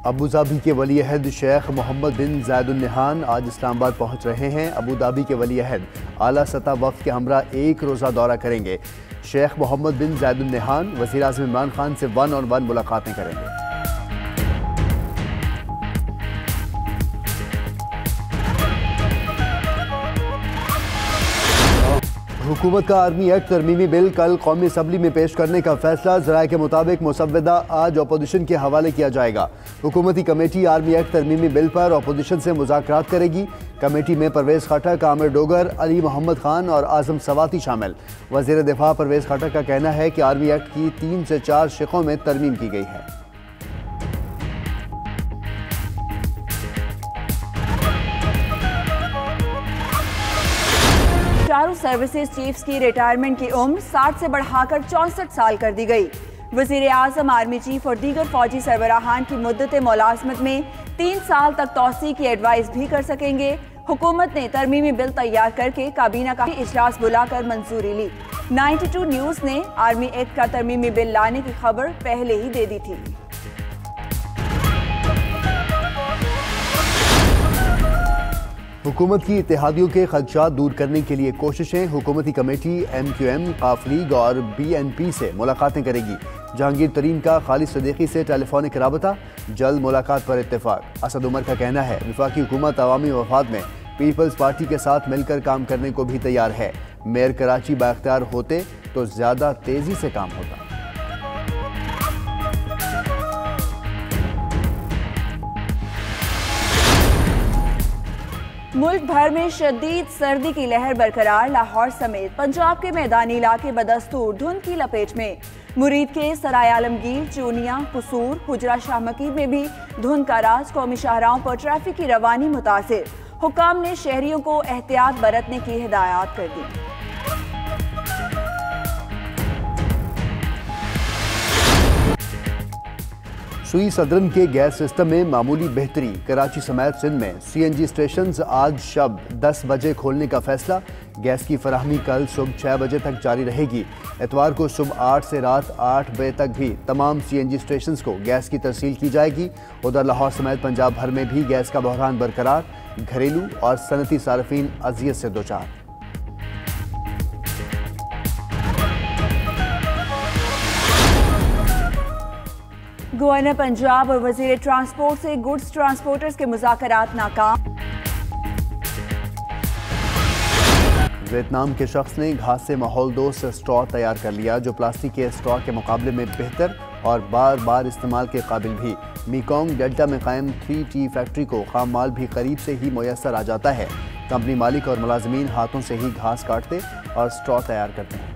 Abu Dhabi کے ولی عہد شیخ محمد بن زاید النہیان آج اسلام آباد پہنچ رہے ہیں۔ ابوظہبی کے ولی عہد اعلیٰ سطح وفد کے ہمراہ ایک روزہ دورہ کریں گے۔ شیخ محمد بن زاید النہیان وزیر اعظم عمران خان سے 1 on 1 ملاقاتیں کریں گے۔ حکومت کا آرمی ایکٹ ترمیمی بل کل قومی اسمبلی میں پیش کرنے کا فیصلہ ذرائع کے مطابق مسودہ آج اپوزیشن کے حوالے کیا جائے گا۔ حکومتی کمیٹی آرمی ایکٹ ترمیمی بل پر اپوزیشن سے مذاکرات کرے گی۔ کمیٹی میں پرویز خٹک، عامر ڈوگر، علی محمد خان اور اعظم سواتی شامل۔ وزیر دفاع پرویز خٹک کا کہنا ہے کہ آرمی ایکٹ کی 3 سے 4 شقوں میں ترمیم کی گئی ہے۔ چاروں سروسز چیفز کی ریٹائرمنٹ کی عمر 60 سے بڑھا کر 64 سال کر دی گئی۔ وزیر اعظم، آرمی چیف اور دیگر فوجی سربراہان کی مدت ملازمت میں 3 سال تک توسیع کی ایڈوائز بھی کر سکیں گے۔ حکومت نے ترمیمی بل تیار کر کے کابینہ کا اجلاس بلا کر منظوری لی۔ 92 نیوز نے آرمی ایکٹ کا ترمیمی بل لانے کی خبر پہلے ہی دے دی تھی۔ حکومت کی اتحادیوں کے خدشات دور کرنے کے لیے کوششیں۔ حکومتی کمیٹی MQM، قاف لیگ اور BNP سے ملاقاتیں کرے گی۔ جہانگیر ترین کا خالد صدیقی سے ٹیلی فونک رابطہ، جلد ملاقات پر اتفاق۔ اسد عمر کا کہنا ہے وفاقی حکومت عوامی مفاد میں پیپلز پارٹی کے ساتھ مل کر کام کرنے کو بھی تیار ہے۔ میئر کراچی بااختیار ہوتے تو زیادہ تیزی سے کام ہوتا۔ ملک بھر میں شدید سردی کی لہر برقرار، لاہور سمیت پنجاب کے میدانی علاقے بدستور دھند کی لپیٹ میں۔ مرید کے سرائے عالمگیر، چونیا، قصور، حجرہ شاہ مکیر میں بھی دھند کا راج۔ قومی شاہراہوں پر ٹریفک کی روانی متاثر، حکام نے شہریوں کو احتیاط برتنے کی ہدایات کر دی۔ سوئی صدرن کے گیس سسٹم میں معمولی بہتری۔ کراچی سمیت سندھ میں CNG اسٹیشنز آج شب 10 بجے کھولنے کا فیصلہ۔ گیس کی فراہمی کل صبح 6 بجے تک جاری رہے گی۔ اتوار کو صبح 8 سے رات 8 بجے تک بھی تمام CNG اسٹیشنز کو گیس کی ترسیل کی جائے گی۔ ادھر لاہور سمیت پنجاب بھر میں بھی گیس کا بحران برقرار، گھریلو اور صنعتی صارفین اذیت سے دوچار۔ گورنر پنجاب اور وزیر ٹرانسپورٹ سے گڈز ٹرانسپورٹرز کے مذاکرات ناکام۔ ویتنام کے شخص نے گھاس سے ماحول دوست اسٹرا تیار کر لیا جو پلاسٹک کے اسٹرا کے مقابلے میں بہتر اور بار بار استعمال کے قابل بھی۔ میکونگ ڈیلٹا میں قائم 3T فیکٹری کو خام مال بھی قریب سے ہی میسر آ جاتا ہے۔ کمپنی مالک اور ملازمین ہاتھوں سے ہی گھاس کاٹتے اور اسٹرا تیار کرتے ہیں۔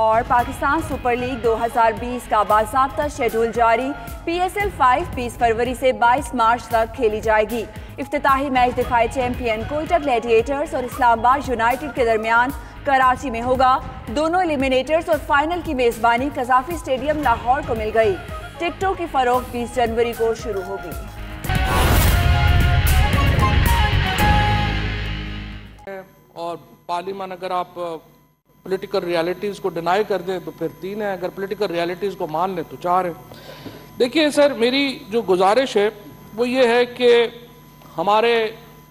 اور پاکستان سپر لیگ 2020 کا باضابطہ شیڈول جاری۔ PSL 5 20 فروری سے 22 مارچ تک کھیلی جائے گی۔ افتتاحی میچ دفاعی چیمپئن کوئٹہ گلیڈیٹرز اور اسلام آباد یونائیٹڈ کے درمیان کراچی میں ہوگا۔ دونوں ایلیمینیٹرز اور فائنل کی میزبانی قذافی اسٹیڈیم لاہور کو مل گئی۔ ٹکٹوں کی فروخت 20 جنوری کو شروع ہوگی۔ اور پارلیمان اگر آپ پولیٹیکل ریالٹیز کو ڈینائی کر دیں تو پھر 3 ہے، اگر پولیٹیکل ریالٹیز کو مان لیں تو 4 ہے۔ دیکھیے سر، میری جو گزارش ہے وہ یہ ہے کہ ہمارے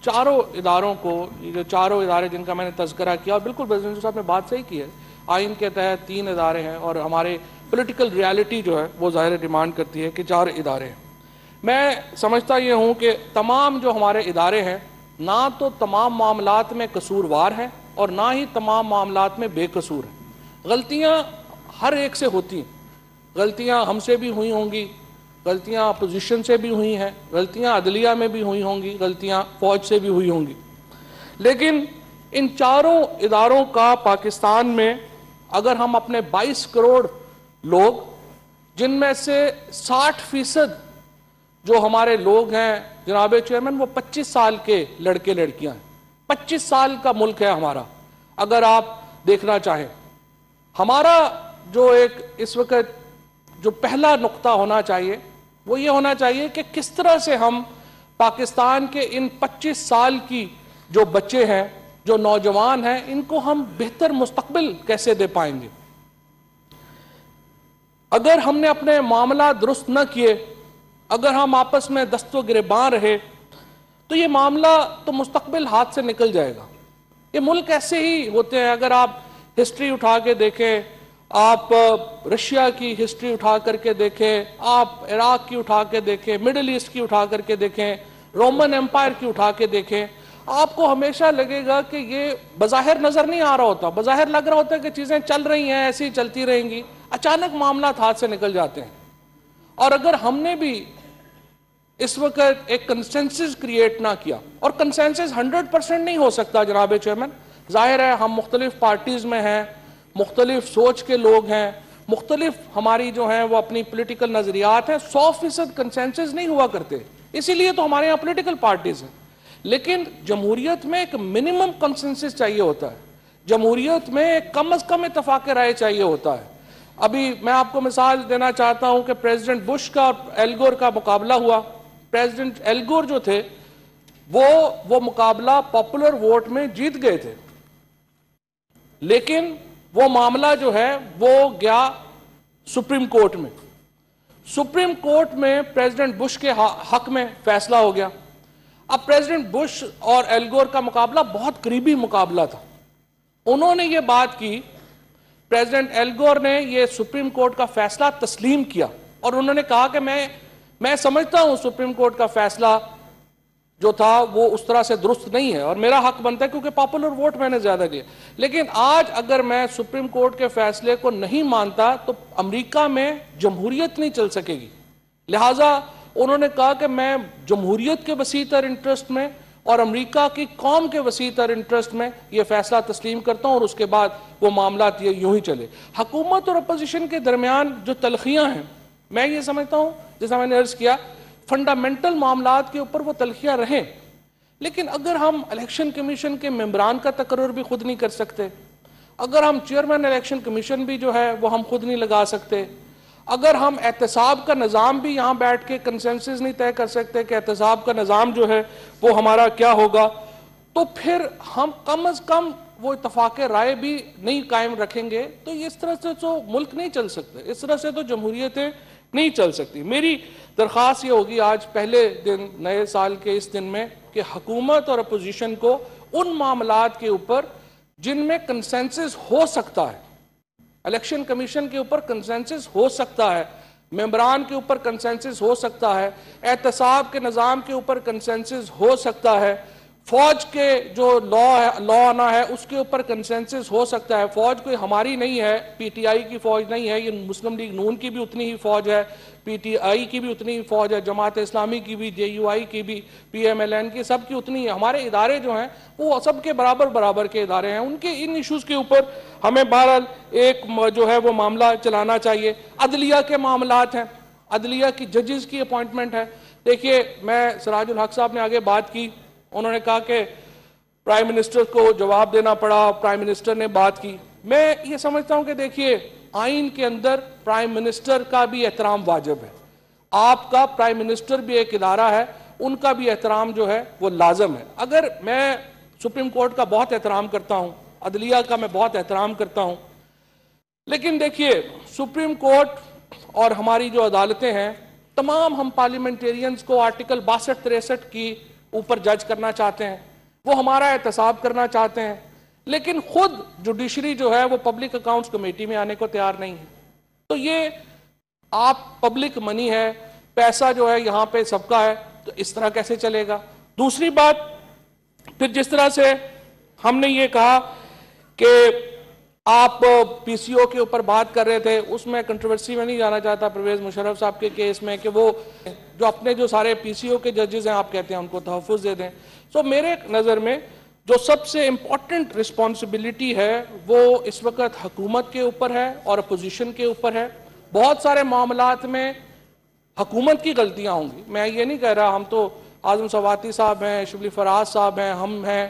چاروں اداروں کو، یہ جو چاروں ادارے جن کا میں نے تذکرہ کیا، اور بالکل پریزیڈنٹ صاحب نے بات صحیح کی ہے، آئین کے تحت 3 ادارے ہیں اور ہمارے پولیٹیکل ریالٹی جو ہے وہ ظاہر ڈیمانڈ کرتی ہے کہ 4 ادارے ہیں۔ میں سمجھتا یہ ہوں کہ تمام جو ہمارے ادارے ہیں نہ تو تمام معاملات میں قصوروار ہیں اور نہ ہی تمام معاملات میں بے قصور ہیں۔ غلطیاں ہر ایک سے ہوتی ہیں، غلطیاں ہم سے بھی ہوئی ہوں گی، غلطیاں اپوزیشن سے بھی ہوئی ہیں، غلطیاں عدلیہ میں بھی ہوئی ہوں گی، غلطیاں فوج سے بھی ہوئی ہوں گی، لیکن ان چاروں اداروں کا پاکستان میں اگر ہم اپنے 22 کروڑ لوگ، جن میں سے 60% جو ہمارے لوگ ہیں جناب چیئرمین وہ 25 سال کے لڑکے لڑکیاں ہیں، 25 سال کا ملک ہے ہمارا۔ اگر آپ دیکھنا چاہیں، ہمارا جو ایک اس وقت جو پہلا نقطہ ہونا چاہیے وہ یہ ہونا چاہیے کہ کس طرح سے ہم پاکستان کے ان 25 سال کی جو بچے ہیں جو نوجوان ہیں ان کو ہم بہتر مستقبل کیسے دے پائیں گے؟ اگر ہم نے اپنے معاملات درست نہ کیے، اگر ہم آپس میں دست و گریباں رہے تو یہ معاملہ تو مستقبل ہاتھ سے نکل جائے گا۔ یہ ملک ایسے ہی ہوتے ہیں، اگر آپ ہسٹری اٹھا کے دیکھیں، آپ رشیا کی ہسٹری اٹھا کر کے دیکھیں، آپ عراق کی اٹھا کے دیکھیں، مڈل ایسٹ کی اٹھا کر کے دیکھیں، رومن امپائر کی اٹھا کے دیکھیں، آپ کو ہمیشہ لگے گا کہ یہ بظاہر نظر نہیں آ رہا ہوتا، بظاہر لگ رہا ہوتا ہے کہ چیزیں چل رہی ہیں، ایسی چلتی رہیں گی، اچانک معاملات ہاتھ سے نکل جاتے ہیں۔ اور اگر ہم نے بھی اس وقت ایک کنسنسس کریٹ نہ کیا، اور کنسنسس 100% نہیں ہو سکتا جناب چیئرمین، ظاہر ہے ہم مختلف پارٹیز میں ہیں، مختلف سوچ کے لوگ ہیں، مختلف ہماری جو ہیں وہ اپنی پولیٹیکل نظریات ہیں، 100% کنسنسس نہیں ہوا کرتے، اسی لیے تو ہمارے یہاں پولیٹیکل پارٹیز ہیں۔ لیکن جمہوریت میں ایک منیمم کنسنسس چاہیے ہوتا ہے، جمہوریت میں ایک کم از کم اتفاق رائے چاہیے ہوتا ہے۔ ابھی میں آپ کو مثال دینا چاہتا ہوں کہ پریزیڈنٹ بش کا اور ایل گور کا مقابلہ ہوا۔ پریزیڈنٹ ایل گور جو تھے وہ مقابلہ پاپولر ووٹ میں جیت گئے تھے، لیکن وہ معاملہ جو ہے وہ گیا سپریم کورٹ میں۔ سپریم کورٹ میں پریزیڈنٹ بش کے حق میں فیصلہ ہو گیا۔ اب پریزیڈنٹ بش اور ایل گور کا مقابلہ بہت قریبی مقابلہ تھا۔ انہوں نے یہ بات کی، پریزیڈنٹ ایل گور نے یہ سپریم کورٹ کا فیصلہ تسلیم کیا، اور انہوں نے کہا کہ میں سمجھتا ہوں سپریم کورٹ کا فیصلہ جو تھا وہ اس طرح سے درست نہیں ہے، اور میرا حق بنتا ہے کیونکہ پاپولر ووٹ میں نے زیادہ لیا۔ لیکن آج اگر میں سپریم کورٹ کے فیصلے کو نہیں مانتا تو امریکہ میں جمہوریت نہیں چل سکے گی، لہٰذا انہوں نے کہا کہ میں جمہوریت کے وسیع تر انٹرسٹ میں اور امریکہ کی قوم کے وسیع تر انٹرسٹ میں یہ فیصلہ تسلیم کرتا ہوں، اور اس کے بعد وہ معاملات یوں ہی چلے۔ حکومت اور اپوزیشن کے درمیان جو تلخیاں ہیں، میں یہ سمجھتا ہوں جیسا میں نے عرض کیا، فنڈامنٹل معاملات کے اوپر وہ تلخیاں رہیں، لیکن اگر ہم الیکشن کمیشن کے ممبران کا تقرر بھی خود نہیں کر سکتے، اگر ہم چیئرمین الیکشن کمیشن بھی جو ہے وہ ہم خود نہیں لگا سکتے، اگر ہم احتساب کا نظام بھی یہاں بیٹھ کے کنسنسس نہیں طے کر سکتے کہ احتساب کا نظام جو ہے وہ ہمارا کیا ہوگا، تو پھر ہم کم از کم وہ اتفاق رائے بھی نہیں قائم رکھیں گے تو اس طرح سے تو ملک نہیں چل سکتے، اس طرح سے تو جمہوریتیں نہیں چل سکتی۔ میری درخواست یہ ہوگی آج پہلے دن نئے سال کے اس دن میں کہ حکومت اور اپوزیشن کو ان معاملات کے اوپر جن میں کنسنسس ہو سکتا ہے، الیکشن کمیشن کے اوپر کنسنسس ہو سکتا ہے، ممبران کے اوپر کنسنسس ہو سکتا ہے، احتساب کے نظام کے اوپر کنسنسس ہو سکتا ہے، فوج کے جو لا آنا ہے اس کے اوپر کنسنسس ہو سکتا ہے۔ فوج کوئی ہماری نہیں ہے، پی ٹی آئی کی فوج نہیں ہے، یہ مسلم لیگ نون کی بھی اتنی ہی فوج ہے، پی ٹی آئی کی بھی اتنی ہی فوج ہے، جماعت اسلامی کی بھی، جے یو آئی کی بھی، پی ایم ایل این کی، سب کی اتنی ہے۔ ہمارے ادارے جو ہیں وہ سب کے برابر کے ادارے ہیں، ان کے ان ایشوز کے اوپر ہمیں بہرحال ایک جو ہے وہ معاملہ چلانا چاہیے۔ عدلیہ کے معاملات ہیں، عدلیہ کی ججز کی اپوائنٹمنٹ ہے۔ دیکھیے، میں سراج الحق صاحب نے آگے بات کی، انہوں نے کہا کہ پرائم منسٹر کو جواب دینا پڑا، پرائم منسٹر نے بات کی۔ میں یہ سمجھتا ہوں کہ دیکھیے، آئین کے اندر پرائم منسٹر کا بھی احترام واجب ہے، آپ کا پرائم منسٹر بھی ایک ادارہ ہے، ان کا بھی احترام جو ہے وہ لازم ہے۔ اگر میں سپریم کورٹ کا بہت احترام کرتا ہوں، عدلیہ کا میں بہت احترام کرتا ہوں، لیکن دیکھیے سپریم کورٹ اور ہماری جو عدالتیں ہیں، تمام ہم پارلیمنٹیرینز کو آرٹیکل 62-63 کی اوپر جج کرنا چاہتے ہیں، وہ ہمارا احتساب کرنا چاہتے ہیں، لیکن خود جوڈیشری جو ہے وہ پبلک اکاؤنٹس کمیٹی میں آنے کو تیار نہیں ہے۔ تو یہ آپ پبلک منی ہے، پیسہ جو ہے یہاں پہ سب کا ہے، تو اس طرح کیسے چلے گا؟ دوسری بات، پھر جس طرح سے ہم نے یہ کہا کہ آپ پی سی او کے اوپر بات کر رہے تھے، اس میں کنٹروورسی میں نہیں جانا چاہتا، پرویز مشرف صاحب کے کیس میں کہ وہ جو اپنے جو سارے پی سی او کے ججز ہیں آپ کہتے ہیں ان کو تحفظ دے دیں۔ سو میرے نظر میں جو سب سے امپورٹنٹ رسپانسبلٹی ہے وہ اس وقت حکومت کے اوپر ہے اور اپوزیشن کے اوپر ہے۔ بہت سارے معاملات میں حکومت کی غلطیاں ہوں گی، میں یہ نہیں کہہ رہا، ہم تو اعظم سواتی صاحب ہیں، شبلی فراز صاحب ہیں، ہم ہیں،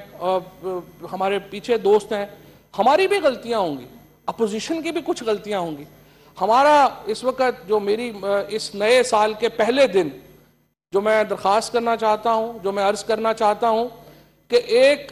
ہمارے پیچھے دوست ہیں، ہماری بھی غلطیاں ہوں گی، اپوزیشن کی بھی کچھ غلطیاں ہوں گی۔ ہمارا اس وقت جو میری اس نئے سال کے پہلے دن جو میں درخواست کرنا چاہتا ہوں، جو میں عرض کرنا چاہتا ہوں کہ ایک